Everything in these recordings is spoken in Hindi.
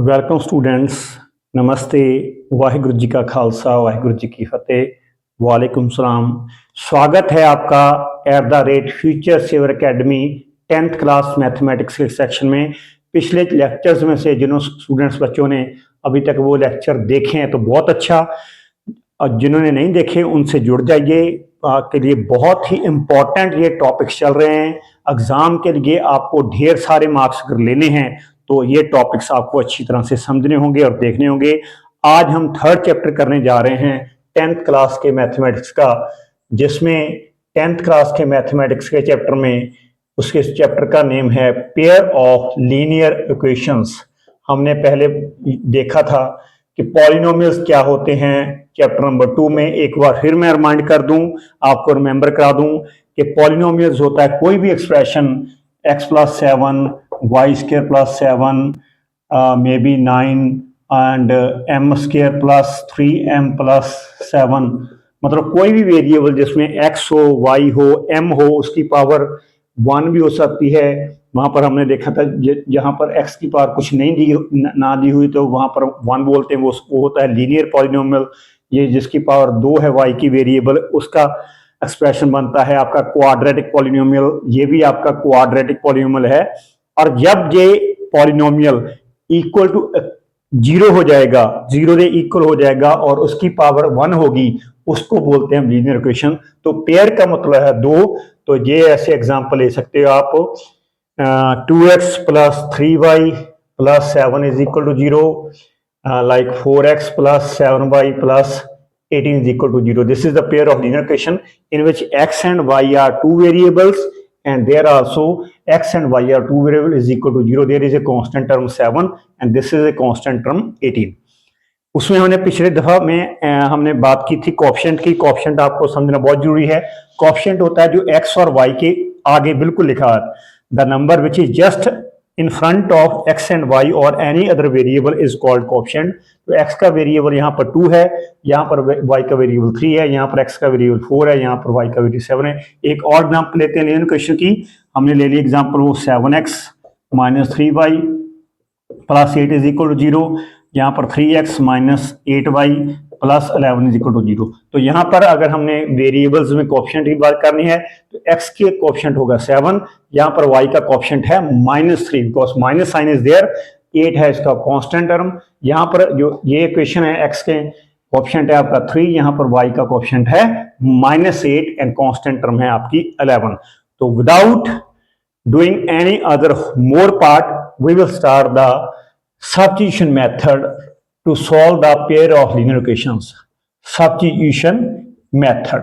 Welcome students. नमस्ते। वाहिगुरु जी का खालसा, वाहिगुरु जी की फतेह। वालेकुम सलाम। स्वागत है आपका @future saver academy 10th class mathematics के सेक्शन में। पिछले लेक्चर्स में से जिन्होंने स्टूडेंट्स बच्चों ने अभी तक वो लेक्चर देखे हैं तो बहुत अच्छा, और जिन्होंने नहीं देखे उनसे जुड़ जाइए। आपके लिए बहुत ही इम्पोर्टेंट ये टॉपिक्स चल रहे हैं। एग्जाम के लिए आपको ढेर सारे मार्क्स अगर लेने हैं तो ये टॉपिक्स आपको अच्छी तरह से समझने होंगे और देखने होंगे। आज हम थर्ड चैप्टर करने जा रहे हैं 10th क्लास के मैथमेटिक्स का, जिसमें 10th क्लास के मैथमेटिक्स के चैप्टर में उसके चैप्टर का नेम है पेयर ऑफ लीनियर इक्वेशंस। हमने पहले देखा था कि पॉलिनोमियल्स क्या होते हैं चैप्टर नंबर 2 में। एक बार फिर मैं रिमाइंड कर दूं, आपको रिमेंबर करा दूं कि पॉलिनोमियल्स होता है कोई भी expression x+7 y² + 7 may be 9 and m² + 3m+7, मतलब कोई भी वेरिएबल जिसमें x हो, y हो, m हो, उसकी पावर 1 भी हो सकती है। वहां पर हमने देखा था जहां पर x की पावर कुछ नहीं ना दी हुई तो वहां पर 1 बोलते हैं, वो होता है लीनियर पॉलिनोमियल। ये जिसकी पावर 2 है y की वेरिएबल, उसका एक्सप्रेशन बनता है आपका क्वाड्रेटिक पॉलिनोमियल। ये भी आपका क्वाड्रेटिक पॉलिनोमियल है। और जब ये पॉलिनोमियल इक्वल टू 0 हो जाएगा, 0 से इक्वल हो जाएगा और उसकी पावर 1 होगी, उसको बोलते हैं लीनियर इक्वेशन। तो पेयर का मतलब है 2। तो ये ऐसे एग्जांपल ले सकते हो आप, 2x + 3y + 7 = 0, like 4x + 7y + 18 = 0. This is the pair of linear equation in which x and y are two variables, and there also x and y are two variables is equal to 0. There is a constant term 7 and this is a constant term 18. उसमें हमने पिछले दफा में हमने बात की थी कोएफिशिएंट की। कोएफिशिएंट आपको समझना बहुत जरूरी है। कोएफिशिएंट होता है जो x और y के आगे बिल्कुल लिखा है, the number which is just in front of x and y और any other variable is called coefficient. तो x का वेरिएबल यहाँ पर 2 है, यहाँ पर y का वेरिएबल 3 है, यहाँ पर x का वेरिएबल 4 है, यहाँ पर y का वेरिएबल 7 है। एक और एग्जाम्पल लेते हैं लीनियर इक्वेशन की। हमने ले ली एग्जाम्पल वो 7x - 3y + 8 = 0, यहाँ पर 3x - 8y + 11 = 0। तो यहाँ पर अगर हमने वेरिएबल्स में कोएफिशिएंट की बात करनी है तो x के कोएफिशिएंट होगा 7, यहाँ पर y का कोएफिशिएंट है -3, because minus sign is there. 8 है इसका कांस्टेंट टर्म। यहाँ पर जो ये इक्वेशन है x के कोएफिशिएंट है आपका 3, यहाँ पर y का कोएफिशिएंट है -8 एंड कांस्टेंट टर्म है आपकी 11। तो without doing any other more part we will start the substitution method to solve the pair of linear equations. Substitution method.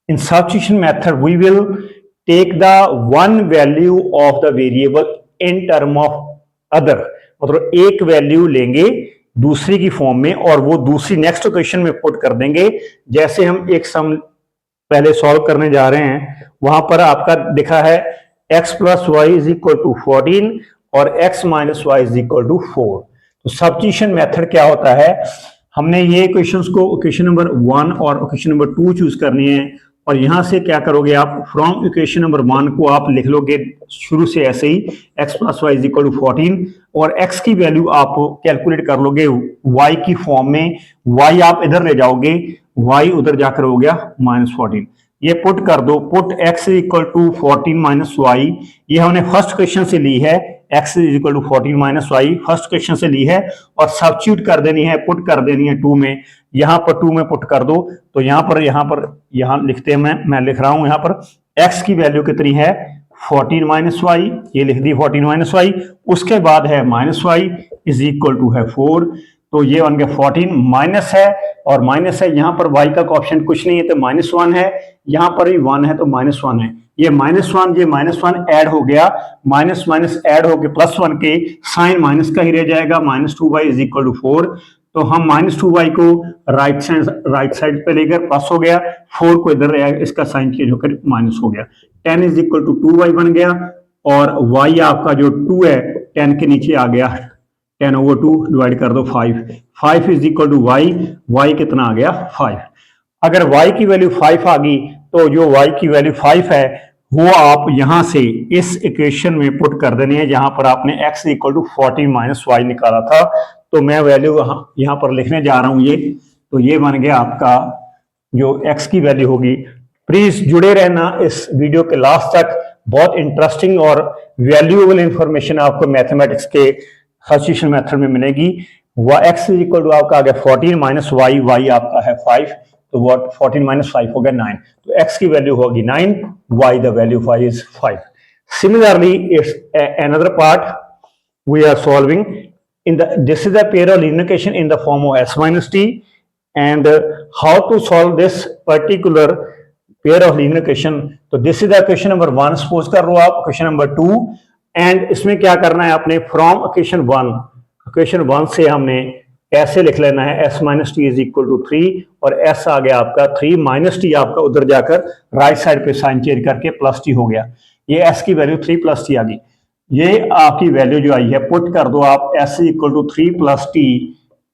In substitution method, we will take the one value of the variable in term of other. मतलब एक वैल्यू लेंगे दूसरी की फॉर्म में और वो दूसरी नेक्स्ट इक्वेशन में पुट कर देंगे। जैसे हम एक सम पहले सॉल्व करने जा रहे हैं, वहां पर आपका दिखा है x + y = 14 और x - y = 4। तो सब्स्टिट्यूशन मेथड क्या होता है, हमने ये इक्वेशंस को इक्वेशन नंबर 1 और इक्वेशन नंबर 2 चूज करनी है। और यहां से क्या करोगे आप, फ्रॉम इक्वेशन नंबर 1 को आप लिख लोगे शुरू से ऐसे ही x + y = 14 और x की वैल्यू आप कैलकुलेट कर लोगे y की फॉर्म में। y आप इधर ले जाओगे, y उधर जाकर हो गया -14। ये पुट कर दो, पुट x = 14 - y, ये हमने फर्स्ट क्वेश्चन से ली है, x = 14 - y फर्स्ट क्वेश्चन से ली है और सब्स्टिट्यूट कर देनी है, पुट कर देनी है 2 में। यहाँ पर 2 में पुट कर दो तो यहाँ लिखते हैं, मैं लिख रहा हूं यहाँ पर x की वैल्यू कितनी है 14 - y, ये लिख दी 14 - y। उसके बाद है -y = है 4, तो ये बन गया 14 माइनस है और माइनस है, यहाँ पर y का कोएफिशिएंट कुछ नहीं है तो -1 है, यहाँ पर भी 1 है तो -1 है। ये -1 ऐड हो गया, माइनस माइनस ऐड हो गया +1 के, साइन माइनस का ही रह जाएगा। -2y = 4, तो हम -2y को राइट साइड पे लेकर प्लस हो गया, 4 को इधर ले आएगा, इसका साइन चेंज होकर माइनस हो गया। 10 = 2y बन गया और y आपका जो 2 है 10 के नीचे आ गया, 10/2 डिवाइड कर दो 5 = y कितना आ गया 5। अगर y की वैल्यू 5 आ गई तो जो y की वैल्यू 5 है वो आप यहां से इस इक्वेशन में पुट कर देनी है, जहां पर आपने x = 14 - y निकाला था। तो मैं वैल्यू यहाँ पर लिखने जा रहा हूँ ये, तो ये बन गया आपका जो x की वैल्यू होगी। प्लीज जुड़े रहना इस वीडियो के लास्ट तक, बहुत इंटरेस्टिंग और वैल्यूएबल इंफॉर्मेशन आपको मैथमेटिक्स के सब्स्टिट्यूशन मेथड में मिलेगी। x इज इक्वल टू आपका आ गया 14 माइनस वाई, वाई आपका है 5, तो व्हाट 14 माइनस 5 हो गया 9, तो x की वैल्यू होगी 9, y the value y is 5। Similarly it's another part we are solving in the, this is the pair of linear equation in the form of s minus t, and how to solve this particular pair of linear equation। तो this is the equation number 1 suppose कर लो आप, equation number 2, एंड इसमें क्या करना है आपने, फ्रॉम इक्वेशन 1 से हमने ऐसे लिख लेना है s minus T is equal to 3, और s आ गया आपका 3 माइनस टी, आपका उधर जाकर राइट साइड पे साइन चेंज करके प्लस टी हो गया, ये s की वैल्यू 3 प्लस टी आ गई। ये आपकी वैल्यू जो आई है पुट कर दो आप s equal to 3 plus T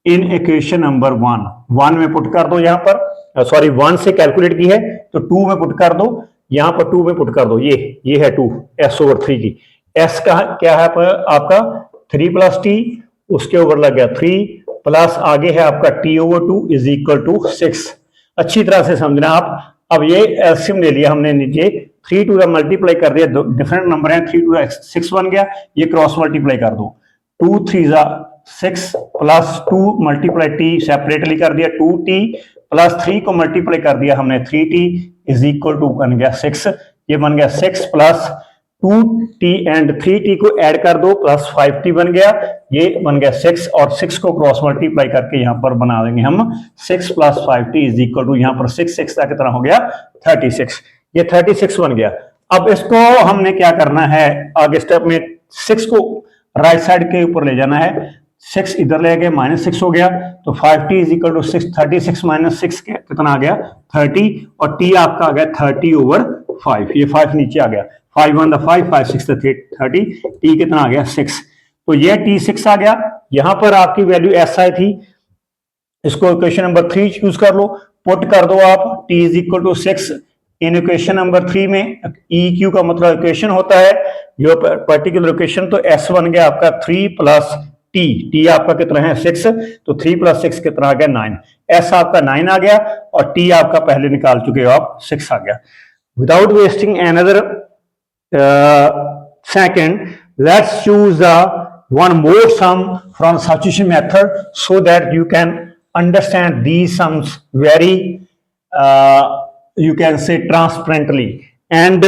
in equation number 1 में पुट कर दो, यहाँ पर सॉरी 1 से कैलकुलेट की है तो 2 में पुट कर दो, यहाँ पर 2 में पुट कर दो, ये है 2 s ओवर 3 की, s का क्या है पर आपका 3 प्लस टी, उसके ऊपर लग गया 3 प्लस आगे है आपका t over 2 is equal to 6। अच्छी तरह से समझना आप। अब ये एलसीएम ले लिया हमने, नीचे 3 टू का मल्टीप्लाई कर दिया, डिफरेंट नंबर है, 3 टू 6 बन गया, ये क्रॉस मल्टीप्लाई कर दो, 2 3 6 प्लस 2 मल्टीप्लाई टी सेपरेटली कर दिया 2t, प्लस 3 को मल्टीप्लाई कर दिया हमने 3t इज इक्वल टू बन गया 6, ये बन गया 6 प्लस 2t एंड 3t को ऐड कर दो प्लस 5t बन गया, ये बन गया 6, और 6 को क्रॉस मल्टीप्लाई करके यहाँ पर बना देंगे हम 6 plus 5t is equal to, यहाँ पर 6 6 का कितना हो गया 36, ये 36 बन गया। अब इसको हमने क्या करना है आगे स्टेप में, 6 को राइट साइड के ऊपर ले जाना है, 6 इधर ले गए -6 हो गया, तो 5t is equal to 6, 36 minus 6 कितना आ गया 30, और t आपका आ गया 30 ओवर 5, ये 5 नीचे आ गया, 5 1 5 5 6 30, t कितना आ गया 6, तो ये t 6 आ गया। यहां पर आपकी वैल्यू s आई थी, इसको इक्वेशन नंबर 3 चूज कर लो, पुट कर दो आप t is equal to 6 in equation number 3 में, EQ का मतलब इक्वेशन होता है जो पर्टिकुलर इक्वेशन, तो s बन गया आपका 3 प्लस t आपका कितना है 6, तो 3 प्लस 6 कितना आ गया 9, s आपका 9 आ गया, और t आपका पहले निकाल चुके हो आप 6 आ गया। Without wasting another second, let's choose one more sum from substitution method so that you can understand these sums very you can say transparently, and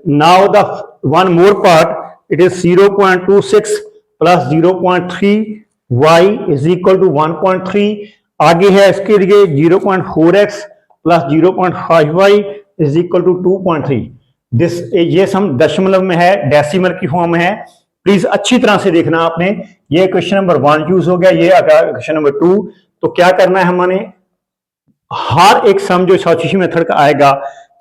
now the one more part, it is 0.26 plus 0.3 y is equal to 1.3, आगे है इसके लिए 0.4x plus 0.5 y is equal to 2.3। ये सम दशमलव में है, डेसिमल की फॉर्म में है, प्लीज अच्छी तरह से देखना आपने। ये क्वेश्चन नंबर 1 यूज हो गया, ये क्वेश्चन नंबर 2। तो क्या करना है हमने, हर एक सम जो सब्स्टिट्यूशन मेथड का आएगा,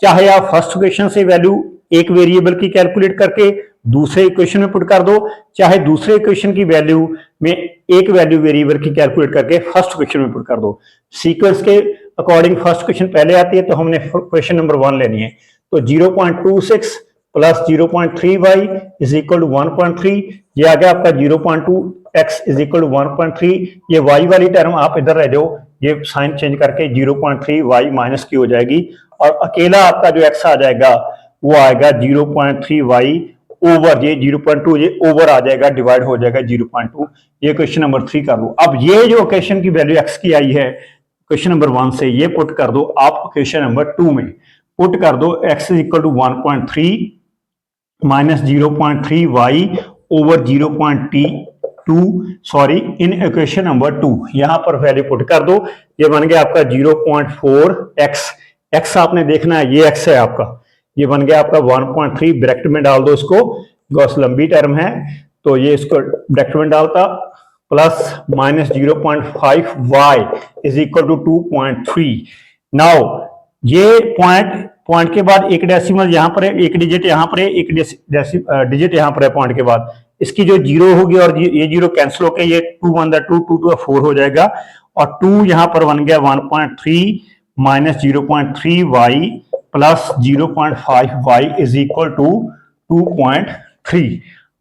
चाहे आप फर्स्ट इक्वेशन से वैल्यू एक वेरिएबल की कैलकुलेट करके दूसरे इक्वेशन में पुट कर दो, चाहे दूसरे इक्वेशन की वैल्यू में एक वैल्यू वेरिएबल की कैलकुलेट करके फर्स्ट इक्वेशन में पुट कर दो। सीक्वेंस के अकॉर्डिंग फर्स्ट क्वेश्चन पहले आती है, तो हमने क्वेश्चन नंबर 1 लेनी है, तो 0.26 plus 0.3y is equal to 1.3, ये आ गया आपका 0.2x इज इक्वल टू 1.3, ये y वाली टर्म आप इधर रह जाओ, ये साइन चेंज करके 0.3y माइनस की हो जाएगी, और अकेला आपका जो x आ जाएगा वो आएगा 0.3y ओवर ये 0.2, ये ओवर आ जाएगा, डिवाइड हो जाएगा 0.2। ये क्वेश्चन नंबर 3 कर लो। अब ये जो क्वेश्चन की वैल्यू x की आई है क्वेश्चन नंबर 1 से, ये पुट कर दो आप क्वेश्चन नंबर 2 में, पुट कर दो x is equal to 1.3 minus 0.3y over 0.2 sorry in equation number 2, यहां पर वैल्यू पुट कर दो, ये बन गया आपका 0.4x, x आपने देखना है, ये x है आपका, ये बन गया आपका 1.3, ब्रैकेट में डाल दो इसको, गॉस लंबी टर्म है तो ये इसको ब्रैकेट में डालता, plus minus 0.5y is equal to 2.3। Now ये पॉइंट के बाद एक डेसिमल यहाँ पर है, एक डिजिट यहाँ पर है, एक डिजिट यहाँ पर है पॉइंट के बाद, इसकी जो जीरो होगी और ये जीरो कैंसिल होकर ये 2 1 2 2 2 4 हो जाएगा, और 2 यहाँ पर बन गया 1.3 minus 0.3y plus 0.5y is equal to 2.3।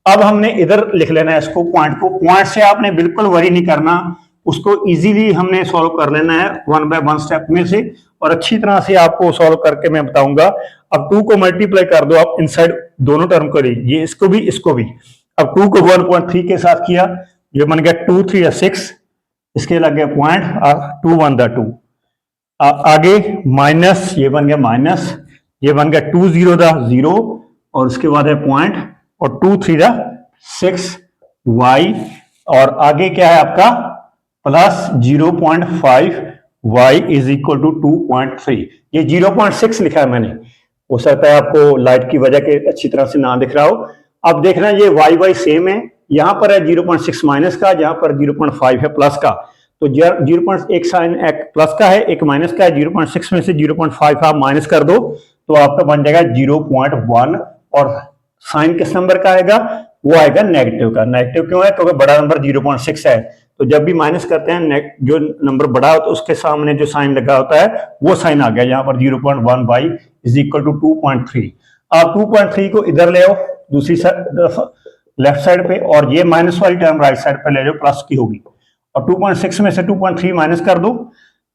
अब हमने इधर लिख लेना है इसको, पॉइंट को। पॉइंट से आपने बिल्कुल वरी नहीं करना, उसको इजीली हमने सॉल्व कर लेना है 1 बाय 1 स्टेप में से, और अच्छी तरह से आपको सॉल्व करके मैं बताऊंगा। अब 2 को मल्टीप्लाई कर दो आप इनसाइड दोनों टर्म को, ये इसको भी इसको भी। अब 2 को 1.3 के साथ किया, ये बन गया 2 3 6, इसके लग गया पॉइंट, 2 1 2। आगे माइनस, ये बन गया माइनस, ये बन गया 2 0 0, और उसके बाद है पॉइंट, और 2 3 6 y, और आगे क्या है आपका plus 0.5 y is equal to 2.3। ये 0.6 लिखा है मैंने, हो सकता है आपको लाइट की वजह के अच्छी तरह से ना दिख रहा हो। अब देखना ये y सेम है, यहां पर है 0.6 माइनस का, जहां पर 0.5 है प्लस का। तो 0.1 साइन एक प्लस का है, एक माइनस का है। 0.6 में से 0.5 आप माइनस कर दो तो आपका बन जाएगा 0.1, और साइन किस नंबर का आएगा, वो आएगा नेगेटिव का। नेगेटिव क्यों है, क्योंकि बड़ा नंबर 0.6 है, तो जब भी माइनस करते हैं जो नंबर बड़ा होता है उसके सामने जो साइन लगा होता है वो साइन आ गया यहाँ पर 0.1 बाई इज इक्वल टू 2.3। आप 2.3 को इधर ले आओ दूसरी तरफ लेफ्ट साइड पे, और ये माइनस वाली टर्म राइट साइड पे ले जाओ, प्लस की होगी। और 2.6 में से 2.3 माइनस कर दो,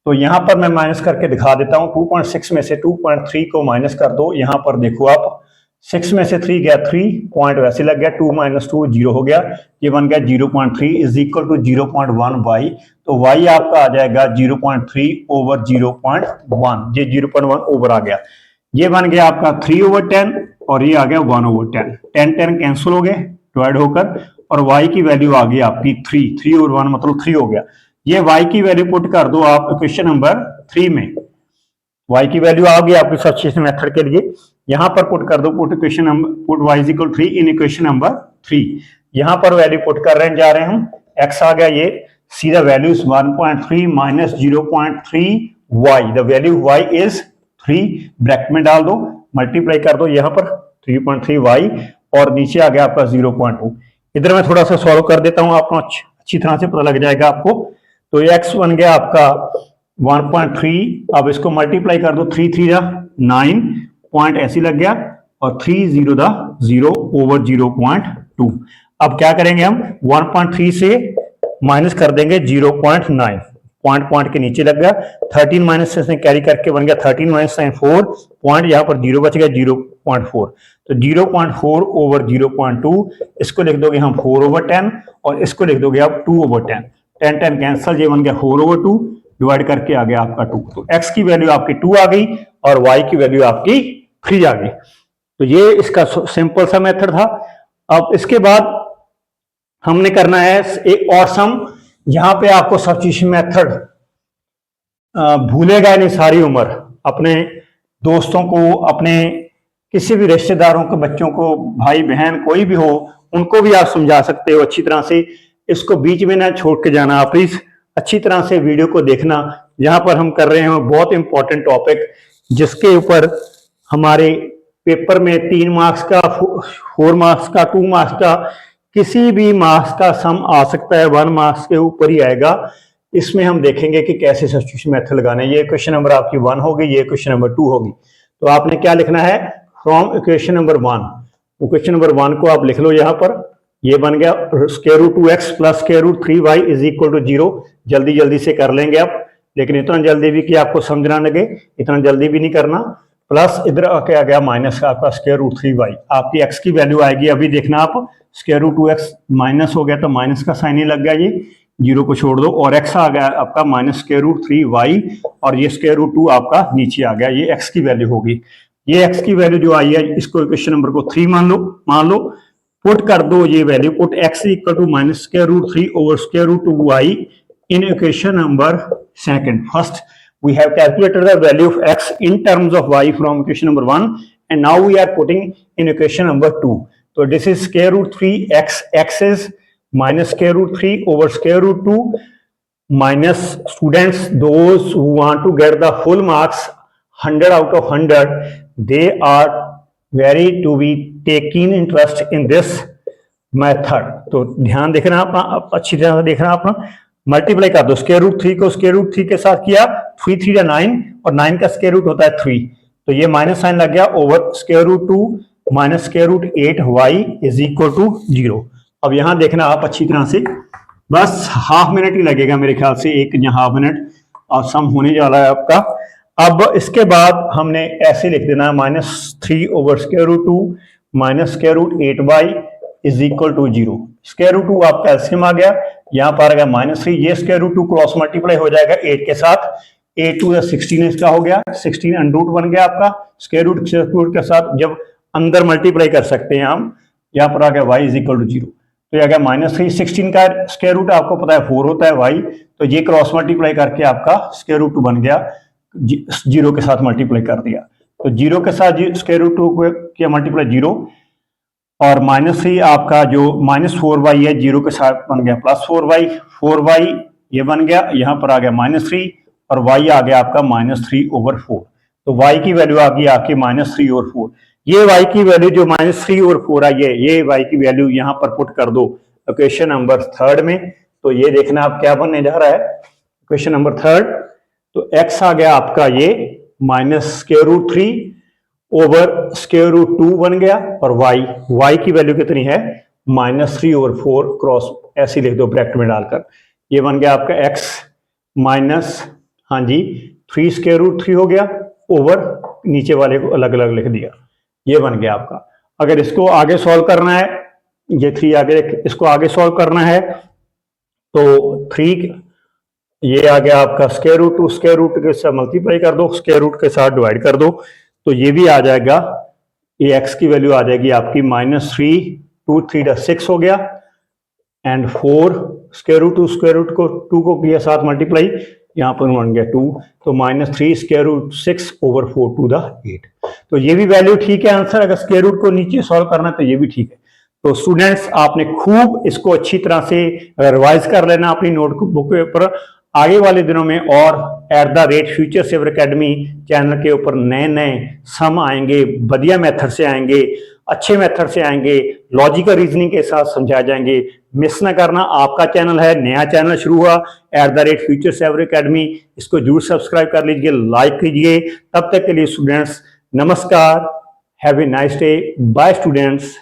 तो यहां पर मैं माइनस करके दिखा देता हूं। 2.6 में से 2.3 को माइनस कर दो, यहां पर देखो आप 6 में से 3 गया 3, पॉइंट वैसे लग गया, 2 - 2 0 हो गया, ये बन गया 0.3 इज इक्वल टू 0.1 y। तो y आपका आ जाएगा 0.3 ओवर 0.1, ये 0.1 ओवर आ गया। ये बन गया आपका 3/10, और ये आ गया 1/10। 10 कैंसिल हो गए डिवाइड होकर, और y की वैल्यू आ गई आपकी 3 और 1 मतलब 3 हो गया। ये y की वैल्यू पुट कर दो आप इक्वेशन नंबर 3 में, y की वैल्यू आ गई आपकी सब्स्टिट्यूशन मेथड के लिए, यहां पर पुट कर दो, put equation number, put y is equal 3 in equation number 3। यहां पर वैल्यू पुट कर रहे जा रहे हैं हम, x आ गया, ये सीधा value is 1.3 minus 0.3 y, the value y is 3, bracket में डाल दो, मल्टीप्लाई कर दो यहाँ पर 3.3 y, और नीचे आ गया आपका 0.2। इधर मैं थोड़ा सा सॉल्व कर देता हूं, आपको अच्छी तरह से पता लग जाएगा आपको। तो x बन गया आपका 1.3, अब इसको मल्टीप्लाई कर दो, 3 3 9, पॉइंट ऐसे लग गया, और 3 0 0 ओवर 0.2। अब क्या करेंगे हम, 1.3 से माइनस कर देंगे 0.9, पॉइंट के नीचे लग गया, 13 माइनस से कैरी करके बन गया 13 माइनस 4, पॉइंट यहाँ पर 0 बच गया 0.4। तो 0.4 ओवर 0.2, इसको लिख दोगे हम 4/10, और इसको लिख दोगे आप 2/10। 10 कैंसल, ये बन गया 4/2, डिवाइड करके आ गया आपका 2। तो x की वैल्यू आपकी 2 आ गई, और y की वैल्यू आपकी 3 आ गई। तो ये इसका सिंपल सा मेथड था। अब इसके बाद हमने करना है एक और सम, यहां पे आपको सब्स्टिट्यूशन मेथड भूलेगा नहीं सारी उम्र, अपने दोस्तों को, अपने किसी भी रिश्तेदारों के बच्चों को, भाई बहन कोई भी हो, उनको भी आप समझा सकते हो अच्छी तरह से। इसको बीच में ना छोड़ के जाना, आप प्लीज अच्छी तरह से वीडियो को देखना। यहाँ पर हम कर रहे हैं बहुत इंपॉर्टेंट टॉपिक, जिसके ऊपर हमारे पेपर में 3 मार्क्स का, 4 मार्क्स का, 2 मार्क्स का, किसी भी मार्क्स का सम आ सकता है, 1 मार्क्स के ऊपर ही आएगा। इसमें हम देखेंगे कि कैसे सब्स्टिट्यूशन मेथड लगाना है। ये क्वेश्चन नंबर आपकी 1 होगी, ये क्वेश्चन नंबर 2 होगी। तो आपने क्या लिखना है, from equation number 1, equation number 1 को आप लिख लो यहाँ पर। ये बन गया square root 2x plus square root 3y is equal to 0। जल्दी जल्दी से कर लेंगे आप, लेकिन इतना जल्दी भी कि आपको समझना लगे, इतना जल्दी भी नहीं करना। प्लस इधर आके आ गया माइनस का आपका स्क्वायर रूट 3y, आपकी x की वैल्यू आएगी, अभी देखना आप, स्क्वायर रूट 2x माइनस हो गया तो माइनस का साइन ही लग गया, ये 0 को छोड़ दो, और x आ गया आपका माइनस स्क्वायर रूट 3y, और ये स्क्वायर रूट 2 आपका नीचे आ गया, ये x की वैल्यू होगी। ये x की वैल्यू जो आई है, इसको इक्वेशन नंबर को 3 मान लो, पुट कर दो ये value, put x equal to minus square root 3 over square root 2y in equation number 2. First, we have calculated the value of x in terms of y from equation number 1, and now we are putting in equation number 2. So this is square root 3x, x is minus square root 3 over square root 2, minus students, those who want to get the full marks 100 out of 100, they are very to be taking interest in this method. तो ध्यान देखना अपना, अच्छी तरह से देखना अपना। मल्टीप्लाई कर दो, स्क्वायर रूट 3 को स्क्वायर रूट 3 के साथ किया, 3 3 9, और 9 का स्क्वायर रूट होता है 3, तो ये माइनस साइन लग गया, over square root 2 minus square root 8y is equal to 0। अब यहां देखना आप अच्छी तरह से, बस हाफ मिनट ही लगेगा मेरे ख्याल से, एक या हाफ मिनट, और सम होने वाला है आपका। अब इसके बाद हमने ऐसे लिख देना है -3/√2 minus square root 8y is equal to 0। Square root 2 आपका एलसीएम आ गया, यहाँ पर आ गया -3, ये स्क्वायर रूट 2 क्रॉस मल्टीप्लाई हो जाएगा 8 के साथ, 8 टू 16 इसका हो गया, 16 अंडर रूट बन गया आपका स्क्वायर रूट के साथ। जब अंदर मल्टीप्लाई कर सकते हैं हम, यहाँ पर आ गया y इज इक्वल टू 0, तो ये आ गया -3, 16 का स्क्वायर रूट आपको पता है 4 होता है y, तो ये क्रॉस मल्टीप्लाई करके आपका स्क्वायर रूट 2 बन गया, 0 के साथ मल्टीप्लाई कर दिया, तो 0 के साथ स्क्वायर रूट 2 किया मल्टीप्लाई 0, और -3 आपका जो -4y है 0 के साथ बन गया +4y, 4y ये बन गया, यहाँ पर आ गया -3 और y आ गया आपका -3/4, तो y की वैल्यू आ गई आपकी -3/4। ये y की वैल्यू जो -3/4 आई है, ये y की वैल्यू यहाँ पर पुट कर दो इक्वेशन नंबर 3 में, तो ये देखना आप क्या बनने जा रहा है इक्वेशन नंबर 3, तो x आ गया आपका ये -√3/√2 बन गया, और y की वैल्यू कितनी है -3/4 क्रॉस ऐसे लिख दो ब्रैकेट में डालकर, ये बन गया आपका x माइनस, हाँ जी 3/√3 हो गया, ओवर नीचे वाले को अलग अलग लिख दिया, ये बन गया आपका। अगर इसको आगे सॉल्व करना है, ये 3 आगे, इसको आगे सॉल्व करना है तो 3 ये आ गया आपका स्क्वायर रूट 2, स्क्वायर रूट के साथ मल्टीप्लाई कर दो, स्क्वायर रूट के साथ डिवाइड कर दो, तो ये भी आ जाएगा, ये x की वैल्यू आ जाएगी आपकी -3 2 3 6 हो गया, एंड 4 स्क्वायर रूट को 2 को किया साथ मल्टीप्लाई, यहाँ पर बन गया 2, तो -3 स्क्वायर रूट 6/4 टू द 8, तो ये भी वैल्यू ठीक है आंसर। अगर स्क्वायर रूट को नीचे सॉल्व करना है तो ये भी ठीक है। तो स्टूडेंट्स आपने खूब इसको अच्छी तरह से रिवाइज कर लेना अपनी नोटबुक के ऊपर, आगे वाले दिनों में और @फ्यूचर सेवर एकेडमी चैनल के ऊपर नए नए सम आएंगे, बढ़िया मेथड से आएंगे, अच्छे मेथड से आएंगे, लॉजिकल रीजनिंग के साथ समझाए जाएंगे। मिस ना करना, आपका चैनल है, नया चैनल शुरू हुआ @फ्यूचर सेवर एकेडमी, इसको जरूर सब्सक्राइब कर लीजिए, लाइक कीजिए। तब तक के लिए स्टूडेंट्स नमस्कार, have a nice day, bye students.